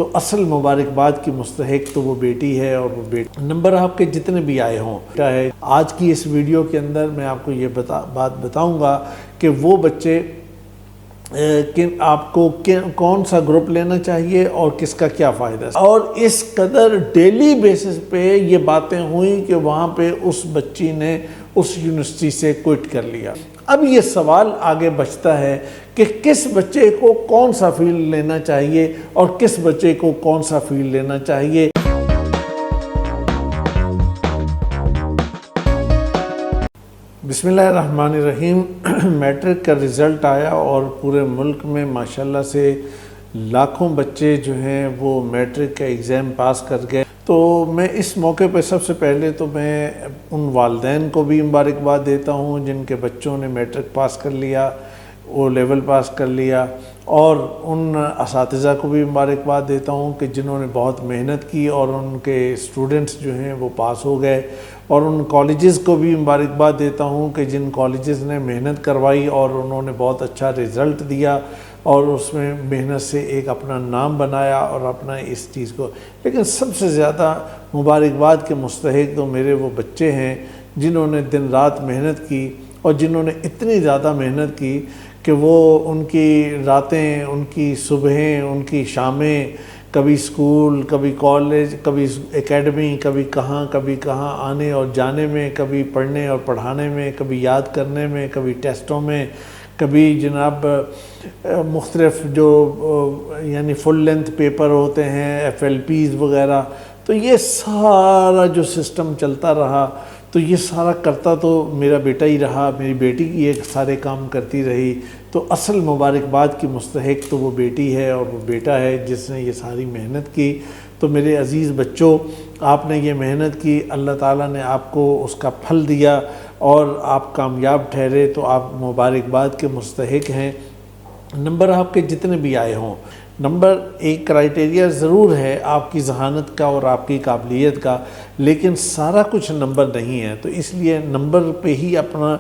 تو اصل مبارکباد کی مستحق تو وہ بیٹی ہے اور وہ بیٹی نمبر آپ کے جتنے بھی آئے ہوں ہے۔ آج کی اس ویڈیو کے اندر میں آپ کو یہ بات بتاؤں گا کہ وہ بچے کہ آپ کو کون سا گروپ لینا چاہیے اور کس کا کیا فائدہ ہے، اور اس قدر ڈیلی بیسس پہ یہ باتیں ہوئیں کہ وہاں پہ اس بچی نے اس یونیورسٹی سے کوئٹ کر لیا۔ اب یہ سوال آگے بچتا ہے کہ کس بچے کو کون سا فیلڈ لینا چاہیے اور کس بچے کو کون سا فیلڈ لینا چاہیے۔ بسم اللہ الرحمن الرحیم۔ میٹرک کا رزلٹ آیا اور پورے ملک میں ماشاءاللہ سے لاکھوں بچے جو ہیں وہ میٹرک کا ایگزام پاس کر گئے۔ تو میں اس موقع پہ سب سے پہلے تو میں ان والدین کو بھی مبارکباد دیتا ہوں جن کے بچوں نے میٹرک پاس کر لیا، او لیول پاس کر لیا، اور ان اساتذہ کو بھی مبارکباد دیتا ہوں کہ جنہوں نے بہت محنت کی اور ان کے اسٹوڈنٹس جو ہیں وہ پاس ہو گئے، اور ان کالجز کو بھی مبارکباد دیتا ہوں کہ جن کالجز نے محنت کروائی اور انہوں نے بہت اچھا رزلٹ دیا اور اس میں محنت سے ایک اپنا نام بنایا اور اپنا اس چیز کو۔ لیکن سب سے زیادہ مبارکباد کے مستحق تو میرے وہ بچے ہیں جنہوں نے دن رات محنت کی، اور جنہوں نے اتنی زیادہ محنت کی کہ وہ ان کی راتیں، ان کی صبحیں، ان کی شامیں، کبھی اسکول، کبھی کالج، کبھی اکیڈمی، کبھی کہاں آنے اور جانے میں، کبھی پڑھنے اور پڑھانے میں، کبھی یاد کرنے میں، کبھی ٹیسٹوں میں، کبھی جناب مختلف جو یعنی فل لینتھ پیپر ہوتے ہیں FLPs وغیرہ، تو یہ سارا جو سسٹم چلتا رہا تو یہ سارا کرتا تو میرا بیٹا ہی رہا، میری بیٹی یہ سارے کام کرتی رہی۔ تو اصل مبارکباد کی مستحق تو وہ بیٹی ہے اور وہ بیٹا ہے جس نے یہ ساری محنت کی۔ تو میرے عزیز بچوں، آپ نے یہ محنت کی، اللہ تعالیٰ نے آپ کو اس کا پھل دیا اور آپ کامیاب ٹھہرے، تو آپ مبارکباد کے مستحق ہیں۔ نمبر آپ کے جتنے بھی آئے ہوں، نمبر ایک کرائیٹیریا ضرور ہے آپ کی ذہانت کا اور آپ کی قابلیت کا، لیکن سارا کچھ نمبر نہیں ہے۔ تو اس لیے نمبر پہ ہی اپنا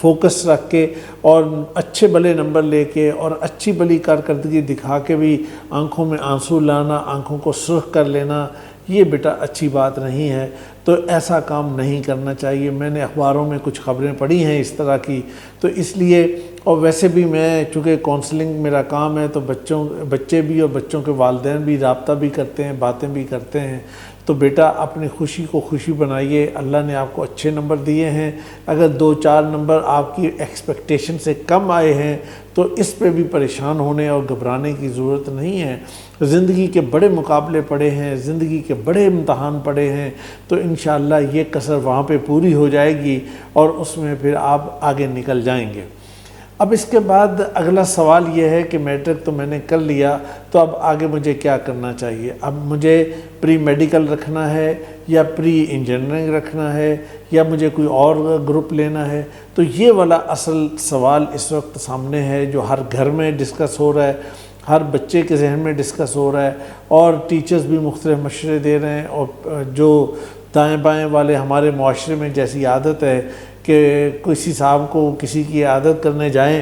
فوکس رکھ کے اور اچھے بھلے نمبر لے کے اور اچھی بھلی کارکردگی دکھا کے بھی آنکھوں میں آنسو لانا، آنکھوں کو سرخ کر لینا، یہ بیٹا اچھی بات نہیں ہے۔ تو ایسا کام نہیں کرنا چاہیے۔ میں نے اخباروں میں کچھ خبریں پڑھی ہیں اس طرح کی، تو اس لیے، اور ویسے بھی میں چونکہ کونسلنگ میرا کام ہے تو بچے بھی اور بچوں کے والدین بھی رابطہ بھی کرتے ہیں، باتیں بھی کرتے ہیں۔ تو بیٹا اپنی خوشی کو خوشی بنائیے، اللہ نے آپ کو اچھے نمبر دیے ہیں۔ اگر 2-4 نمبر آپ کی ایکسپیکٹیشن سے کم آئے ہیں تو اس پہ بھی پریشان ہونے اور گھبرانے کی ضرورت نہیں ہے۔ زندگی کے بڑے مقابلے پڑے ہیں، زندگی کے بڑے امتحان پڑے ہیں، تو انشاءاللہ یہ کسر وہاں پہ پوری ہو جائے گی اور اس میں پھر آپ آگے نکل جائیں گے۔ اب اس کے بعد اگلا سوال یہ ہے کہ میٹرک تو میں نے کر لیا، تو اب آگے مجھے کیا کرنا چاہیے؟ اب مجھے پری میڈیکل رکھنا ہے یا پری انجینئرنگ رکھنا ہے یا مجھے کوئی اور گروپ لینا ہے؟ تو یہ والا اصل سوال اس وقت سامنے ہے جو ہر گھر میں ڈسکس ہو رہا ہے، ہر بچے کے ذہن میں ڈسکس ہو رہا ہے، اور ٹیچرز بھی مختلف مشورے دے رہے ہیں، اور جو دائیں بائیں والے ہمارے معاشرے میں جیسی عادت ہے کہ کسی صاحب کو کسی کی عادت کرنے جائیں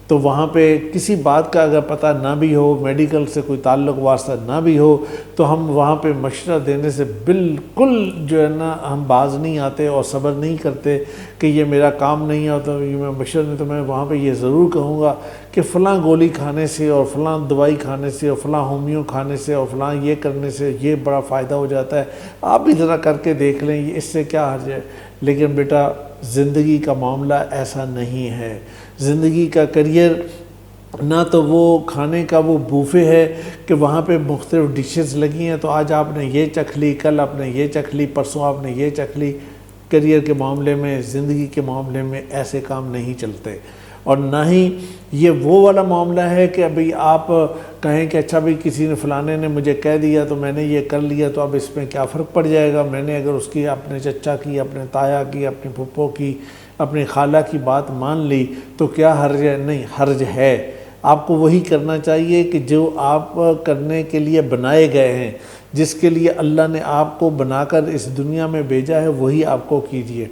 تو وہاں پہ کسی بات کا اگر پتہ نہ بھی ہو، میڈیکل سے کوئی تعلق واسطہ نہ بھی ہو، تو ہم وہاں پہ مشورہ دینے سے بالکل جو ہے نا ہم باز نہیں آتے اور صبر نہیں کرتے کہ یہ میرا کام نہیں ہے، تو یہ میں مشورہ نہیں، تو میں وہاں پہ یہ ضرور کہوں گا کہ فلاں گولی کھانے سے اور فلاں دوائی کھانے سے اور فلاں ہومیو کھانے سے اور فلاں یہ کرنے سے یہ بڑا فائدہ ہو جاتا ہے، آپ بھی ذرا کر کے دیکھ لیں، اس سے کیا حرج ہے۔ لیکن بیٹا زندگی کا معاملہ ایسا نہیں ہے۔ زندگی کا کریئر نہ تو وہ کھانے کا وہ بوفے ہے کہ وہاں پہ مختلف ڈشز لگی ہیں تو آج آپ نے یہ چکھ لی، کل آپ نے یہ چکھ لی، پرسوں آپ نے یہ چکھ لی۔ کریئر کے معاملے میں، زندگی کے معاملے میں ایسے کام نہیں چلتے، اور نہ ہی یہ وہ والا معاملہ ہے کہ ابھی آپ کہیں کہ اچھا بھئی کسی نے فلانے نے مجھے کہہ دیا تو میں نے یہ کر لیا تو اب اس میں کیا فرق پڑ جائے گا۔ میں نے اگر اس کی اپنے چچا کی، اپنے تایا کی، اپنے پھپھو کی، اپنی خالہ کی بات مان لی تو کیا حرج ہے؟ نہیں، حرج ہے۔ آپ کو وہی کرنا چاہیے کہ جو آپ کرنے کے لیے بنائے گئے ہیں، جس کے لیے اللہ نے آپ کو بنا کر اس دنیا میں بھیجا ہے، وہی آپ کو کیجیے۔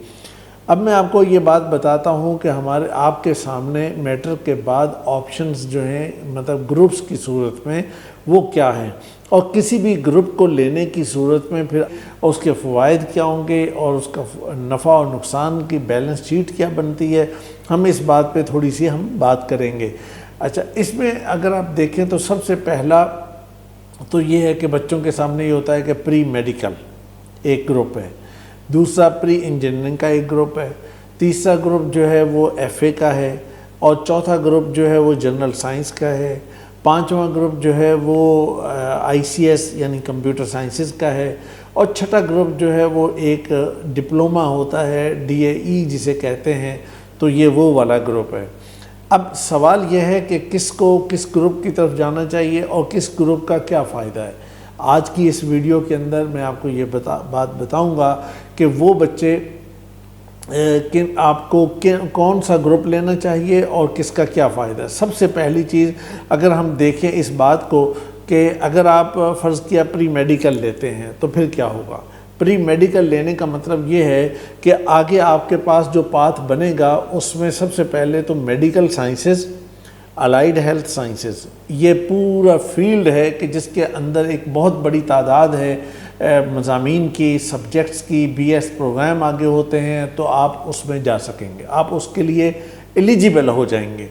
اب میں آپ کو یہ بات بتاتا ہوں کہ آپ کے سامنے میٹرک کے بعد آپشنز جو ہیں، مطلب گروپس کی صورت میں وہ کیا ہیں، اور کسی بھی گروپ کو لینے کی صورت میں پھر اس کے فوائد کیا ہوں گے اور اس کا نفع اور نقصان کی بیلنس شیٹ کیا بنتی ہے، ہم اس بات پہ تھوڑی سی ہم بات کریں گے۔ اچھا، اس میں اگر آپ دیکھیں تو سب سے پہلا تو یہ ہے کہ بچوں کے سامنے یہ ہوتا ہے کہ پری میڈیکل ایک گروپ ہے، دوسرا پری انجینئرنگ کا ایک گروپ ہے، تیسرا گروپ جو ہے وہ ایف اے کا ہے، اور چوتھا گروپ جو ہے وہ جنرل سائنس کا ہے، پانچواں گروپ جو ہے وہ آئی سی ایس یعنی کمپیوٹر سائنسز کا ہے، اور چھٹا گروپ جو ہے وہ ایک ڈپلومہ ہوتا ہے ڈی اے ای جسے کہتے ہیں، تو یہ وہ والا گروپ ہے۔ اب سوال یہ ہے کہ کس کو کس گروپ کی طرف جانا چاہیے اور کس گروپ کا کیا فائدہ ہے۔ آج کی اس ویڈیو کے اندر میں آپ کو یہ بات بتاؤں گا کہ وہ بچے کہ آپ کو کون سا گروپ لینا چاہیے اور کس کا کیا فائدہ ہے۔ سب سے پہلی چیز اگر ہم دیکھیں اس بات کو کہ اگر آپ فرض کیا پری میڈیکل لیتے ہیں تو پھر کیا ہوگا۔ پری میڈیکل لینے کا مطلب یہ ہے کہ آگے آپ کے پاس جو پاتھ بنے گا اس میں سب سے پہلے تو medical sciences, allied health sciences, یہ پورا فیلڈ ہے کہ جس کے اندر ایک بہت بڑی تعداد ہے مضامین کی، سبجیکٹس کی، بی ایس پروگرام آگے ہوتے ہیں، تو آپ اس میں جا سکیں گے، آپ اس کے لیے ایلیجیبل ہو جائیں گے۔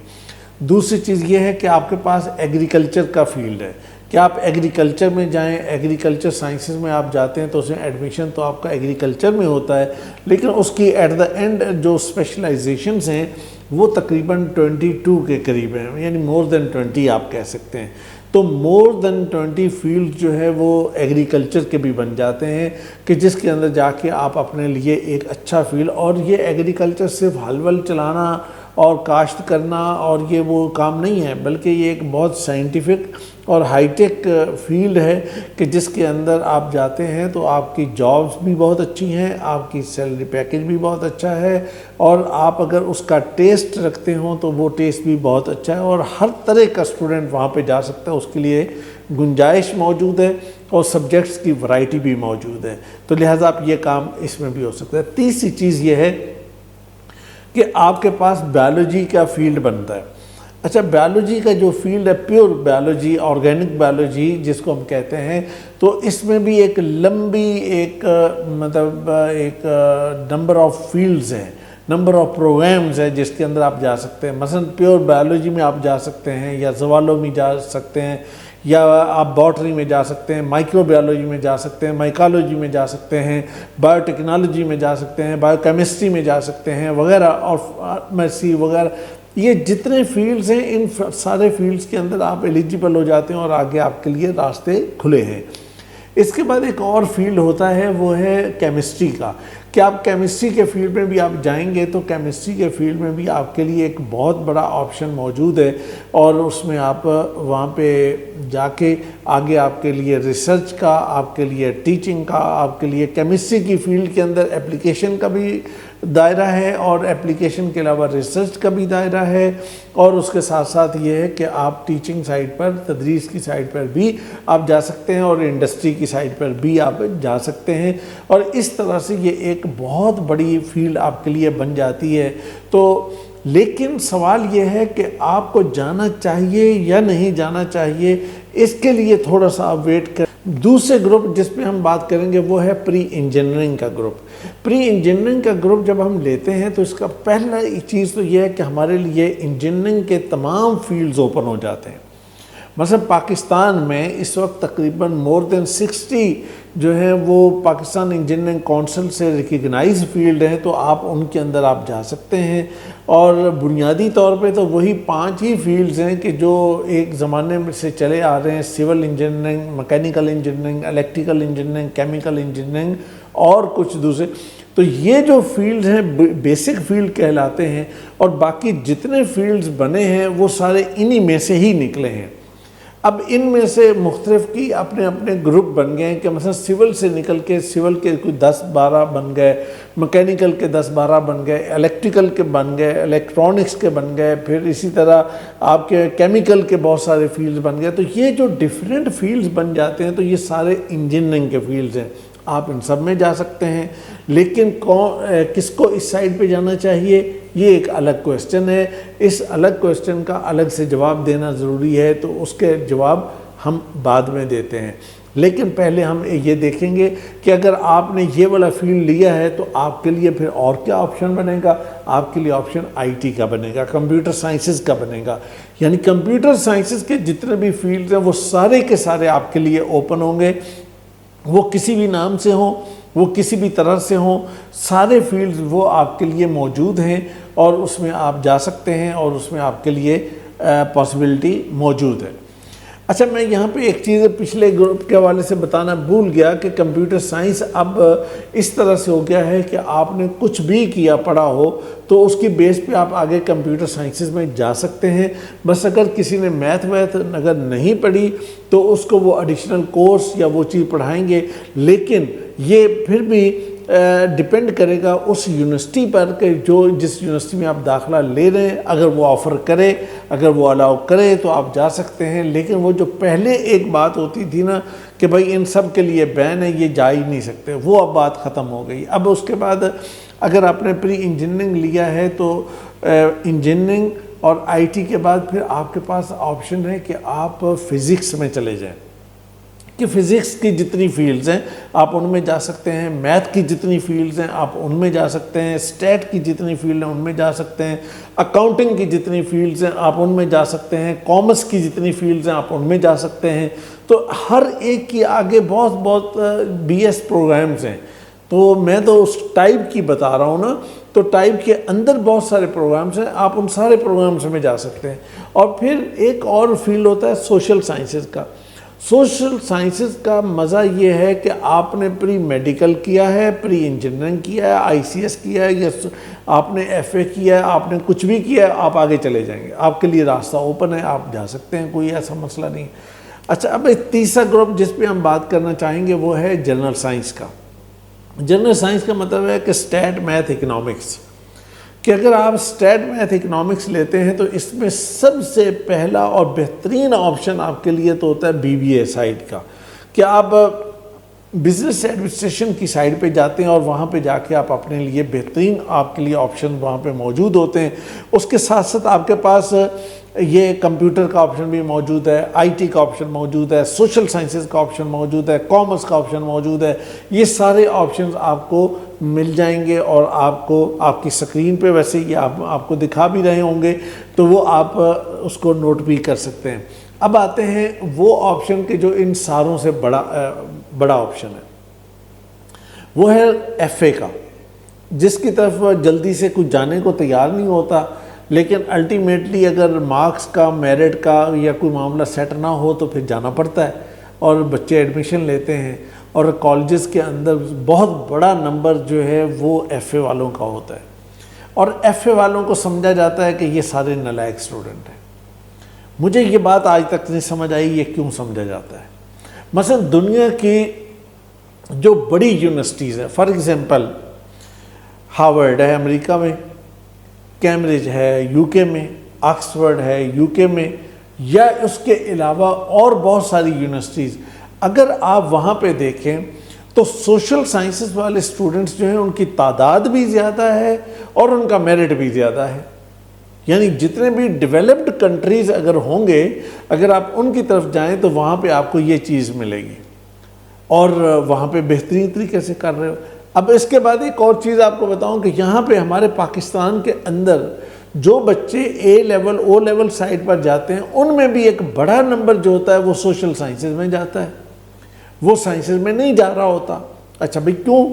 دوسری چیز یہ ہے کہ آپ کے پاس ایگریکلچر کا فیلڈ ہے کہ آپ ایگریکلچر میں جائیں، ایگریکلچر سائنسز میں آپ جاتے ہیں تو اس میں ایڈمیشن تو آپ کا ایگریکلچر میں ہوتا ہے، لیکن اس کی ایٹ دا اینڈ جو اسپیشلائزیشنز ہیں وہ تقریباً 22 کے قریب ہیں، یعنی مور دین 20 آپ کہہ سکتے ہیں۔ تو مور دین 20 فیلڈ جو ہے وہ ایگریکلچر کے بھی بن جاتے ہیں کہ جس کے اندر جا کے آپ اپنے لیے ایک اچھا فیلڈ، اور یہ ایگریکلچر صرف ہل ول چلانا اور کاشت کرنا اور یہ وہ کام نہیں ہے، بلکہ یہ ایک بہت سائنٹیفک اور ہائی ٹیک فیلڈ ہے کہ جس کے اندر آپ جاتے ہیں تو آپ کی جابز بھی بہت اچھی ہیں، آپ کی سیلری پیکیج بھی بہت اچھا ہے، اور آپ اگر اس کا ٹیسٹ رکھتے ہوں تو وہ ٹیسٹ بھی بہت اچھا ہے، اور ہر طرح کا اسٹوڈنٹ وہاں پہ جا سکتا ہے، اس کے لیے گنجائش موجود ہے اور سبجیکٹس کی ورائٹی بھی موجود ہے، تو لہٰذا آپ یہ کام اس میں بھی ہو سکتا ہے۔ تیسری چیز یہ ہے کہ آپ کے پاس بیالوجی کا فیلڈ بنتا ہے۔ اچھا، بیالوجی کا جو فیلڈ ہے، پیور بیالوجی، آرگینک بیالوجی جس کو ہم کہتے ہیں، تو اس میں بھی ایک لمبی ایک نمبر آف فیلڈز ہیں، نمبر آف پروگرامز ہیں جس کے اندر آپ جا سکتے ہیں۔ مثلا پیور بیالوجی میں آپ جا سکتے ہیں، یا زوالو میں جا سکتے ہیں، یا آپ باٹنی میں جا سکتے ہیں، مائکرو بیالوجی میں جا سکتے ہیں، مائیکالوجی میں جا سکتے ہیں، بایو ٹیکنالوجی میں جا سکتے ہیں، بایو کیمسٹری میں جا سکتے ہیں وغیرہ، اور فارمیسی وغیرہ، یہ جتنے فیلڈز ہیں ان سارے فیلڈز کے اندر آپ ایلیجیبل ہو جاتے ہیں اور آگے آپ کے لیے راستے کھلے ہیں۔ اس کے بعد ایک اور فیلڈ ہوتا ہے، وہ ہے کیمسٹری کا، کہ آپ کیمسٹری کے فیلڈ میں بھی آپ جائیں گے تو کیمسٹری کے فیلڈ میں بھی آپ کے لیے ایک بہت بڑا آپشن موجود ہے، اور اس میں آپ وہاں پہ جا کے آگے آپ کے لیے ریسرچ کا، آپ کے لیے ٹیچنگ کا، آپ کے لیے کیمسٹری کی فیلڈ کے اندر اپلیکیشن کا بھی دائرہ ہے، اور اپلیکیشن کے علاوہ ریسرچ کا بھی دائرہ ہے، اور اس کے ساتھ ساتھ یہ ہے کہ آپ ٹیچنگ سائٹ پر، تدریس کی سائٹ پر بھی آپ جا سکتے ہیں، اور انڈسٹری کی سائٹ پر بھی آپ جا سکتے ہیں، اور اس طرح سے یہ ایک بہت بڑی فیلڈ آپ کے لیے بن جاتی ہے۔ تو لیکن سوال یہ ہے کہ آپ کو جانا چاہیے یا نہیں جانا چاہیے، اس کے لیے تھوڑا سا آپ ویٹ کریں۔ دوسرے گروپ جس پہ ہم بات کریں گے وہ ہے پری انجینئرنگ کا گروپ۔ پری انجینئرنگ کا گروپ جب ہم لیتے ہیں تو اس کا پہلا چیز تو یہ ہے کہ ہمارے لیے انجینئرنگ کے تمام فیلڈز اوپن ہو جاتے ہیں۔ مثلا پاکستان میں اس وقت تقریباً مور دین 60 جو ہیں وہ پاکستان انجینئرنگ کونسل سے ریکگنائز فیلڈ ہیں، تو آپ ان کے اندر آپ جا سکتے ہیں، اور بنیادی طور پہ تو وہی 5 ہی فیلڈز ہیں کہ جو ایک زمانے میں سے چلے آ رہے ہیں: civil engineering, mechanical engineering, electrical engineering, chemical engineering, اور کچھ دوسرے۔ تو یہ جو فیلڈز ہیں بیسک فیلڈ کہلاتے ہیں، اور باقی جتنے فیلڈز بنے ہیں وہ سارے انہی میں سے ہی نکلے ہیں۔ اب ان میں سے مختلف کی اپنے اپنے گروپ بن گئے ہیں کہ مثلا سول سے نکل کے سول کے کوئی 10-12 بن گئے، میکینیکل کے 10-12 بن گئے، الیکٹریکل کے بن گئے، الیکٹرانکس کے بن گئے، پھر اسی طرح آپ کے کیمیکل کے بہت سارے فیلڈز بن گئے۔ تو یہ جو ڈیفرنٹ فیلڈز بن جاتے ہیں تو یہ سارے انجینئرنگ کے فیلڈز ہیں، آپ ان سب میں جا سکتے ہیں، لیکن کس کو اس سائڈ پہ جانا چاہیے یہ ایک الگ کویسچن ہے۔ اس الگ کویسچن کا الگ سے جواب دینا ضروری ہے، تو اس کے جواب ہم بعد میں دیتے ہیں، لیکن پہلے ہم یہ دیکھیں گے کہ اگر آپ نے یہ والا فیلڈ لیا ہے تو آپ کے لیے پھر اور کیا آپشن بنے گا۔ آپ کے لیے آپشن آئی ٹی کا بنے گا، کمپیوٹر سائنسز کا بنے گا، یعنی کمپیوٹر سائنسز کے جتنے بھی فیلڈز ہیں وہ سارے کے سارے آپ کے لیے اوپن ہوں گے، وہ کسی بھی نام سے ہوں، وہ کسی بھی طرح سے ہوں، سارے فیلڈز وہ آپ کے لیے موجود ہیں اور اس میں آپ جا سکتے ہیں اور اس میں آپ کے لیے پاسبلٹی موجود ہے۔ اچھا، میں یہاں پہ ایک چیز پچھلے گروپ کے حوالے سے بتانا بھول گیا کہ کمپیوٹر سائنس اب اس طرح سے ہو گیا ہے کہ آپ نے کچھ بھی کیا پڑھا ہو تو اس کی بیس پہ آپ آگے کمپیوٹر سائنسز میں جا سکتے ہیں۔ بس اگر کسی نے میتھ اگر نہیں پڑھی تو اس کو وہ ایڈیشنل کورس یا وہ چیز پڑھائیں گے، لیکن یہ پھر بھی ڈیپینڈ کرے گا اس یونیورسٹی پر کہ جس یونیورسٹی میں آپ داخلہ لے رہے ہیں، اگر وہ آفر کرے، اگر وہ الاؤ کرے تو آپ جا سکتے ہیں۔ لیکن وہ جو پہلے ایک بات ہوتی تھی نا کہ بھائی ان سب کے لیے بین ہے، یہ جا ہی نہیں سکتے، وہ اب بات ختم ہو گئی۔ اب اس کے بعد اگر آپ نے پری انجینئرنگ لیا ہے تو انجینئرنگ اور آئی ٹی کے بعد پھر آپ کے پاس آپشن ہے کہ آپ فزکس میں چلے جائیں، کہ فزکس کی جتنی فیلڈز ہیں آپ ان میں جا سکتے ہیں، میتھ کی جتنی فیلڈز ہیں آپ ان میں جا سکتے ہیں، اسٹیٹ کی جتنی فیلڈ ہیں ان میں جا سکتے ہیں، اکاؤنٹنگ کی جتنی فیلڈز ہیں آپ ان میں جا سکتے ہیں، کامرس کی جتنی فیلڈز ہیں آپ ان میں جا سکتے ہیں۔ تو ہر ایک کی آگے بہت بی ایس پروگرامز ہیں، تو میں تو اس ٹائپ کی بتا رہا ہوں نا، تو ٹائپ کے اندر بہت سارے پروگرامز ہیں، آپ ان سارے پروگرامز میں جا سکتے ہیں۔ اور پھر ایک اور فیلڈ ہوتا ہے سوشل سائنسز کا۔ سوشل سائنسز کا مزہ یہ ہے کہ آپ نے پری میڈیکل کیا ہے، پری انجینئرنگ کیا ہے، آئی سی ایس کیا ہے، یا آپ نے ایف اے کیا ہے، آپ نے کچھ بھی کیا ہے، آپ آگے چلے جائیں گے، آپ کے لیے راستہ اوپن ہے، آپ جا سکتے ہیں، کوئی ایسا مسئلہ نہیں۔ اچھا، اب ایک تیسرا گروپ جس پہ ہم بات کرنا چاہیں گے وہ ہے جنرل سائنس کا۔ جنرل سائنس کا مطلب ہے کہ اسٹیٹ میتھ اکنامکس، کہ اگر آپ اسٹیٹ میتھ اکنامکس لیتے ہیں تو اس میں سب سے پہلا اور بہترین آپشن آپ کے لیے تو ہوتا ہے بی بی اے سائڈ کا، کہ آپ بزنس ایڈمنسٹریشن کی سائڈ پہ جاتے ہیں اور وہاں پہ جا کے آپ اپنے لیے بہترین آپ کے لیے آپشن وہاں پہ موجود ہوتے ہیں۔ اس کے ساتھ ساتھ آپ کے پاس یہ کمپیوٹر کا آپشن بھی موجود ہے، آئی ٹی کا آپشن موجود ہے، سوشل سائنسز کا آپشن موجود ہے، کامرس کا آپشن موجود ہے۔ یہ سارے آپشنز آپ کو مل جائیں گے اور آپ کو آپ کی سکرین پہ ویسے یہ آپ کو دکھا بھی رہے ہوں گے، تو وہ آپ اس کو نوٹ بھی کر سکتے ہیں۔ اب آتے ہیں وہ آپشن کہ جو ان ساروں سے بڑا آپشن ہے، وہ ہے ایف اے کا، جس کی طرف جلدی سے کچھ جانے کو تیار نہیں ہوتا، لیکن الٹیمیٹلی اگر مارکس کا، میرٹ کا یا کوئی معاملہ سیٹ نہ ہو تو پھر جانا پڑتا ہے اور بچے ایڈمیشن لیتے ہیں، اور کالجز کے اندر بہت بڑا نمبر جو ہے وہ ایف اے والوں کا ہوتا ہے، اور ایف اے والوں کو سمجھا جاتا ہے کہ یہ سارے نالائق اسٹوڈنٹ ہیں۔ مجھے یہ بات آج تک نہیں سمجھ آئی یہ کیوں سمجھا جاتا ہے۔ مثلا دنیا کی جو بڑی یونیورسٹیز ہیں، فار ایگزامپل ہارورڈ ہے امریکہ میں، کیمبرج ہے یو کے میں، آکسفورڈ ہے یو کے میں، یا اس کے علاوہ اور بہت ساری یونیورسٹیز، اگر آپ وہاں پہ دیکھیں تو سوشل سائنسز والے اسٹوڈنٹس جو ہیں ان کی تعداد بھی زیادہ ہے اور ان کا میرٹ بھی زیادہ ہے۔ یعنی جتنے بھی ڈیولپڈ کنٹریز اگر ہوں گے، اگر آپ ان کی طرف جائیں تو وہاں پہ آپ کو یہ چیز ملے گی اور وہاں پہ بہترین طریقے سے کر رہے ہو۔ اب اس کے بعد ایک اور چیز آپ کو بتاؤں کہ یہاں پہ ہمارے پاکستان کے اندر جو بچے اے لیول او لیول سائٹ پر جاتے ہیں ان میں بھی ایک بڑا نمبر جو ہوتا ہے وہ سوشل سائنسز میں جاتا ہے، وہ سائنسز میں نہیں جا رہا ہوتا۔ اچھا بھئی کیوں؟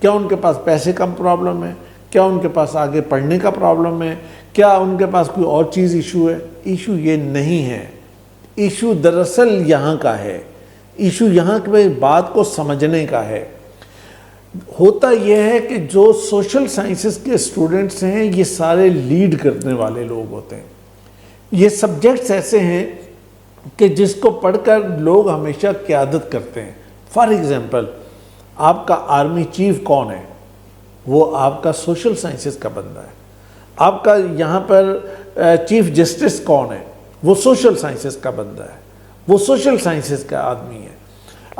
کیا ان کے پاس پیسے کا پرابلم ہے؟ کیا ان کے پاس آگے پڑھنے کا پرابلم ہے؟ کیا ان کے پاس کوئی اور چیز ایشو ہے؟ ایشو یہ نہیں ہے، ایشو دراصل یہاں کا ہے، ایشو یہاں کے بات کو سمجھنے کا ہے۔ ہوتا یہ ہے کہ جو سوشل سائنسز کے اسٹوڈنٹس ہیں یہ سارے لیڈ کرنے والے لوگ ہوتے ہیں، یہ سبجیکٹس ایسے ہیں کہ جس کو پڑھ کر لوگ ہمیشہ قیادت کرتے ہیں۔ فار ایگزامپل آپ کا آرمی چیف کون ہے؟ وہ آپ کا سوشل سائنسز کا بندہ ہے۔ آپ کا یہاں پر چیف جسٹس کون ہے؟ وہ سوشل سائنسز کا بندہ ہے، وہ سوشل سائنسز کا آدمی ہے۔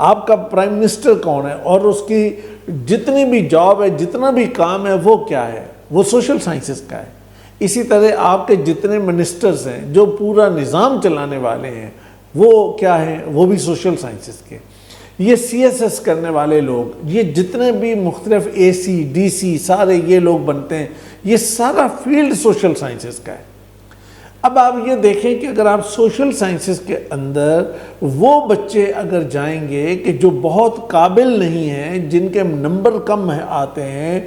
آپ کا پرائم منسٹر کون ہے اور اس کی جتنی بھی جاب ہے، جتنا بھی کام ہے، وہ کیا ہے؟ وہ سوشل سائنسز کا ہے۔ اسی طرح آپ کے جتنے منسٹرز ہیں جو پورا نظام چلانے والے ہیں، وہ کیا ہیں، وہ بھی سوشل سائنسز کے۔ یہ CSS کرنے والے لوگ، یہ جتنے بھی مختلف AC DC سارے یہ لوگ بنتے ہیں، یہ سارا فیلڈ سوشل سائنسز کا ہے۔ اب آپ یہ دیکھیں کہ اگر آپ سوشل سائنسز کے اندر وہ بچے اگر جائیں گے کہ جو بہت قابل نہیں ہیں، جن کے نمبر کم آتے ہیں،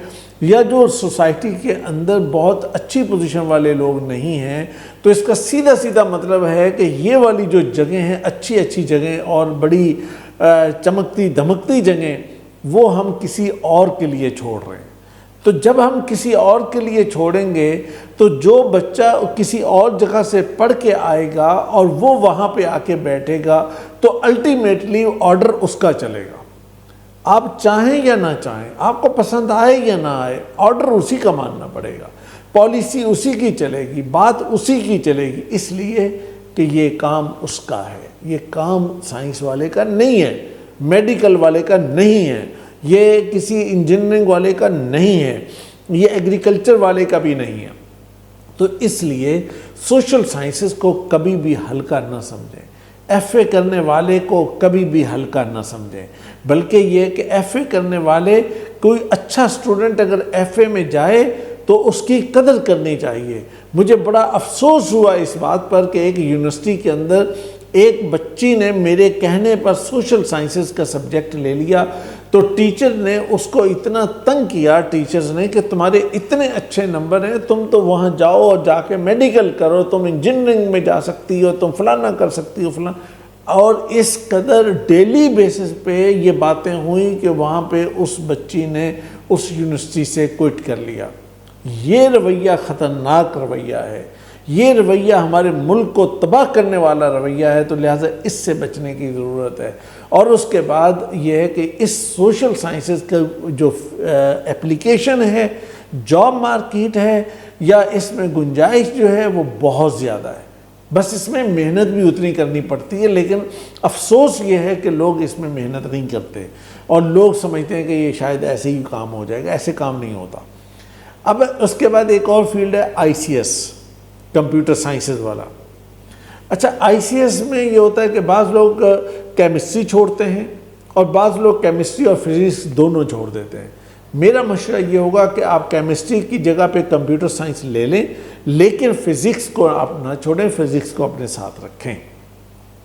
یا جو سوسائٹی کے اندر بہت اچھی پوزیشن والے لوگ نہیں ہیں، تو اس کا سیدھا مطلب ہے کہ یہ والی جو جگہیں ہیں، اچھی جگہیں اور بڑی چمکتی دھمکتی جگہیں، وہ ہم کسی اور کے لیے چھوڑ رہے ہیں۔ تو جب ہم کسی اور کے لیے چھوڑیں گے تو جو بچہ کسی اور جگہ سے پڑھ کے آئے گا اور وہ وہاں پہ آ کے بیٹھے گا تو الٹیمیٹلی آرڈر اس کا چلے گا، آپ چاہیں یا نہ چاہیں، آپ کو پسند آئے یا نہ آئے، آرڈر اسی کا ماننا پڑے گا، پالیسی اسی کی چلے گی، بات اسی کی چلے گی، اس لیے کہ یہ کام اس کا ہے، یہ کام سائنس والے کا نہیں ہے، میڈیکل والے کا نہیں ہے، یہ کسی انجینئرنگ والے کا نہیں ہے، یہ ایگریکلچر والے کا بھی نہیں ہے۔ تو اس لیے سوشل سائنسز کو کبھی بھی ہلکا نہ سمجھیں، FA کرنے والے کو کبھی بھی ہلکا نہ سمجھیں، بلکہ یہ کہ FA کرنے والے، کوئی اچھا سٹوڈنٹ اگر FA میں جائے تو اس کی قدر کرنی چاہیے۔ مجھے بڑا افسوس ہوا اس بات پر کہ ایک یونیورسٹی کے اندر ایک بچی نے میرے کہنے پر سوشل سائنسز کا سبجیکٹ لے لیا، تو ٹیچر نے اس کو اتنا تنگ کیا، ٹیچرز نے، کہ تمہارے اتنے اچھے نمبر ہیں، تم تو وہاں جاؤ اور جا کے میڈیکل کرو، تم انجینئرنگ میں جا سکتی ہو، تم فلانا کر سکتی ہو فلانا۔ اور اس قدر ڈیلی بیسس پہ یہ باتیں ہوئیں کہ وہاں پہ اس بچی نے اس یونیورسٹی سے کوئٹ کر لیا۔ یہ رویہ خطرناک رویہ ہے، یہ رویہ ہمارے ملک کو تباہ کرنے والا رویہ ہے، تو لہٰذا اس سے بچنے کی ضرورت ہے۔ اور اس کے بعد یہ ہے کہ اس سوشل سائنسز کا جو اپلیکیشن ہے، جاب مارکیٹ ہے، یا اس میں گنجائش جو ہے وہ بہت زیادہ ہے، بس اس میں محنت بھی اتنی کرنی پڑتی ہے، لیکن افسوس یہ ہے کہ لوگ اس میں محنت نہیں کرتے اور لوگ سمجھتے ہیں کہ یہ شاید ایسے ہی کام ہو جائے گا، ایسے کام نہیں ہوتا۔ اب اس کے بعد ایک اور فیلڈ ہے ICS، کمپیوٹر سائنسز والا۔ اچھا، ICS میں یہ ہوتا ہے کہ بعض لوگ کیمسٹری چھوڑتے ہیں اور بعض لوگ کیمسٹری اور فزکس دونوں چھوڑ دیتے ہیں۔ میرا مشورہ یہ ہوگا کہ آپ کیمسٹری کی جگہ پہ کمپیوٹر سائنس لے لیں، لیکن فزکس کو آپ نہ چھوڑیں، فزکس کو اپنے ساتھ رکھیں۔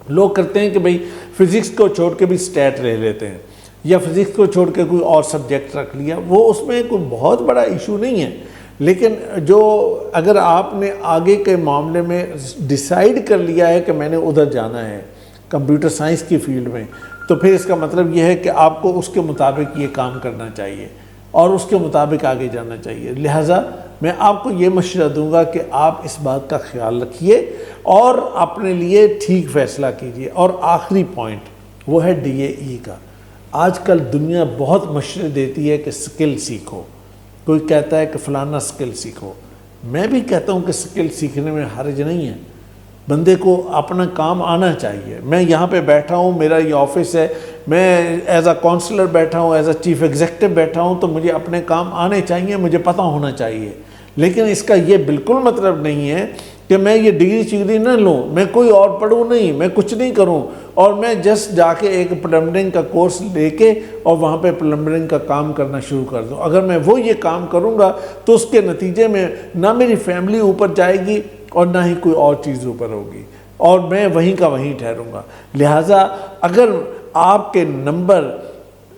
لوگ کرتے ہیں کہ بھئی فزکس کو چھوڑ کے بھی سٹیٹ لے لیتے ہیں، یا فزکس کو چھوڑ کے کوئی اور سبجیکٹ رکھ لیا، وہ اس میں کوئی بہت بڑا ایشو نہیں ہے، لیکن جو اگر آپ نے آگے کے معاملے میں ڈیسائیڈ کر لیا ہے کہ میں نے ادھر جانا ہے کمپیوٹر سائنس کی فیلڈ میں، تو پھر اس کا مطلب یہ ہے کہ آپ کو اس کے مطابق یہ کام کرنا چاہیے اور اس کے مطابق آگے جانا چاہیے۔ لہٰذا میں آپ کو یہ مشورہ دوں گا کہ آپ اس بات کا خیال رکھیے اور اپنے لیے ٹھیک فیصلہ کیجیے۔ اور آخری پوائنٹ وہ ہے DAE کا۔ آج کل دنیا بہت مشورے دیتی ہے کہ سکل سیکھو، کوئی کہتا ہے کہ فلانا سکل سیکھو، میں بھی کہتا ہوں کہ سکل سیکھنے میں حرج نہیں ہے، بندے کو اپنا کام آنا چاہیے۔ میں یہاں پہ بیٹھا ہوں، میرا یہ آفس ہے، میں ایز اے کونسلر بیٹھا ہوں، ایز اے چیف ایگزیکٹو بیٹھا ہوں، تو مجھے اپنے کام آنے چاہیے، مجھے پتہ ہونا چاہیے، لیکن اس کا یہ بالکل مطلب نہیں ہے کہ میں یہ ڈگری نہ لوں، میں کوئی اور پڑھوں نہیں، میں کچھ نہیں کروں، اور میں جسٹ جا کے ایک پلمبرنگ کا کورس لے کے اور وہاں پہ پلمبرنگ کا کام کرنا شروع کر دوں۔ اگر میں وہ یہ کام کروں گا تو اس کے نتیجے میں نہ میری فیملی اوپر جائے گی اور نہ ہی کوئی اور چیز اوپر ہوگی، اور میں وہیں کا وہیں ٹھہروں گا۔ لہٰذا اگر آپ کے نمبر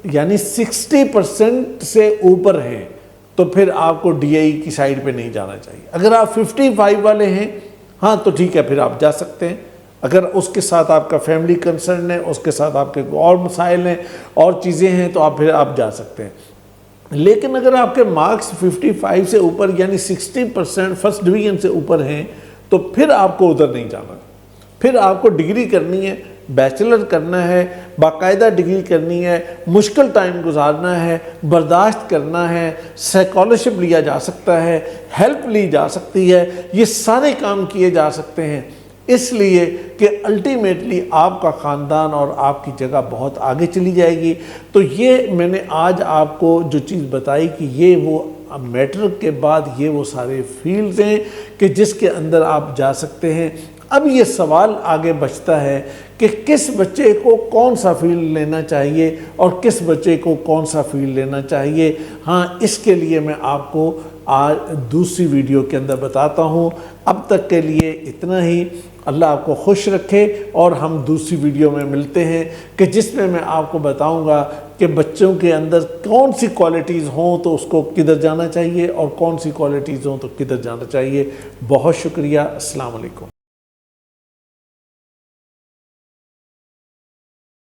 یعنی 60% سے اوپر ہیں تو پھر آپ کو DAE کی سائڈ پہ نہیں جانا چاہیے۔ اگر آپ 55 والے ہیں ہاں تو ٹھیک ہے، پھر آپ جا سکتے ہیں۔ اگر اس کے ساتھ آپ کا فیملی کنسرن ہے، اس کے ساتھ آپ کے اور مسائل ہیں اور چیزیں ہیں، تو پھر آپ جا سکتے ہیں۔ لیکن اگر آپ کے مارکس 55 سے اوپر یعنی 60% فرسٹ ڈویژن سے اوپر ہیں تو پھر آپ کو ادھر نہیں جانا، پھر آپ کو ڈگری کرنی ہے، بیچلر کرنا ہے، باقاعدہ ڈگری کرنی ہے، مشکل ٹائم گزارنا ہے، برداشت کرنا ہے، سائیکالرشپ لیا جا سکتا ہے، ہیلپ لی جا سکتی ہے، یہ سارے کام کیے جا سکتے ہیں، اس لیے کہ الٹیمیٹلی آپ کا خاندان اور آپ کی جگہ بہت آگے چلی جائے گی۔ تو یہ میں نے آج آپ کو جو چیز بتائی کہ یہ وہ میٹرک کے بعد یہ وہ سارے فیلڈز ہیں کہ جس کے اندر آپ جا سکتے ہیں۔ اب یہ سوال آگے بچتا ہے کہ کہ کس بچے کو کون سا فیلڈ لینا چاہیے اور کس بچے کو کون سا فیلڈ لینا چاہیے۔ ہاں، اس کے لیے میں آپ کو آج دوسری ویڈیو کے اندر بتاتا ہوں۔ اب تک کے لیے اتنا ہی۔ اللہ آپ کو خوش رکھے، اور ہم دوسری ویڈیو میں ملتے ہیں کہ جس میں آپ کو بتاؤں گا کہ بچوں کے اندر کون سی کوالٹیز ہوں تو اس کو کدھر جانا چاہیے، اور کون سی کوالٹیز ہوں تو کدھر جانا چاہیے۔ بہت شکریہ۔ السلام علیکم۔